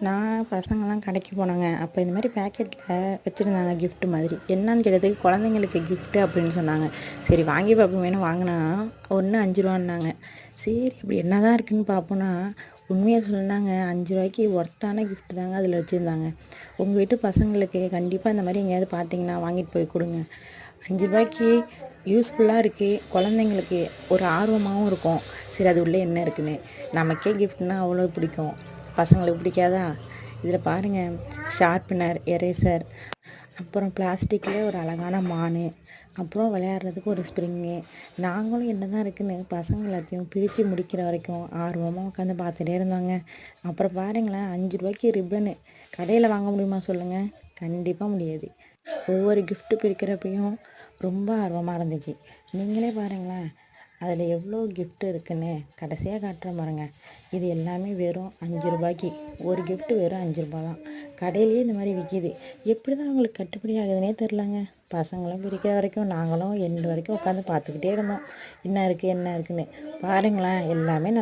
நான் பசங்கள்லாம் கடைக்கு போனாங்க. அப்போ இந்த மாதிரி பேக்கெட்டில் வச்சுருந்தாங்க கிஃப்ட் மாதிரி. என்னன்னு கேட்டதுக்கு குழந்தைங்களுக்கு கிஃப்ட்டு அப்படின்னு சொன்னாங்க. சரி வாங்கி பார்ப்போமேன்னு வாங்கினா ஒன்று 5 ரூபான்னாங்க. சரி அப்படி என்ன தான் இருக்குதுன்னு பார்ப்போன்னா உண்மையாக சொன்னாங்க 5 ரூபாய்க்கு ஒர்த்தான கிஃப்ட் தாங்க அதில் வச்சுருந்தாங்க. உங்கள் வீட்டு பசங்களுக்கு கண்டிப்பாக இந்த மாதிரி எங்கேயாவது பார்த்தீங்கன்னா வாங்கிட்டு போய் கொடுங்க. 5 ரூபாய்க்கு யூஸ்ஃபுல்லாக இருக்குது. குழந்தைங்களுக்கு ஒரு ஆர்வமாகவும் இருக்கும். சரி அது உள்ளே என்ன இருக்குன்னு. நமக்கே கிஃப்ட்னால் அவ்வளோ பிடிக்கும், பசங்களுக்கு பிடிக்காதா? இதில் பாருங்கள், ஷார்ப்னர், எரேசர், அப்புறம் பிளாஸ்டிக்கில் ஒரு அழகான மானு, அப்புறம் விளையாடுறதுக்கு ஒரு ஸ்ப்ரிங்கு. நாங்களும் என்ன தான் இருக்குன்னு பசங்க எல்லாத்தையும் பிரித்து முடிக்கிற வரைக்கும் ஆர்வமாக உட்காந்து பார்த்துட்டே இருந்தாங்க. அப்புறம் பாருங்களேன், 5 ரூபாய்க்கு ரிப்பனு கடையில் வாங்க முடியுமா சொல்லுங்கள்? கண்டிப்பாக முடியாது. ஒவ்வொரு கிஃப்ட்டு பிரிக்கிறப்பையும் ரொம்ப ஆர்வமாக இருந்துச்சு. நீங்களே பாருங்களேன், அதில் எவ்வளோ கிஃப்ட் இருக்குன்னு கடைசியாக காட்டுறேன் பாருங்க. இது எல்லாமே வெறும் 5 ரூபாய்க்கு. ஒரு கிஃப்ட்டு வெறும் 5 ரூபா தான். கடையிலேயே இந்த மாதிரி விற்கிது. எப்படி தான் அவங்களுக்கு கட்டுப்படி ஆகுதுன்னே தெரிலங்க. பசங்களும் பிரிக்கிற வரைக்கும் நாங்களும் எண்டு வரைக்கும் உட்காந்து பார்த்துக்கிட்டே இருந்தோம். என்ன இருக்குது என்ன இருக்குன்னு. பாருங்களேன், எல்லாமே நல்லா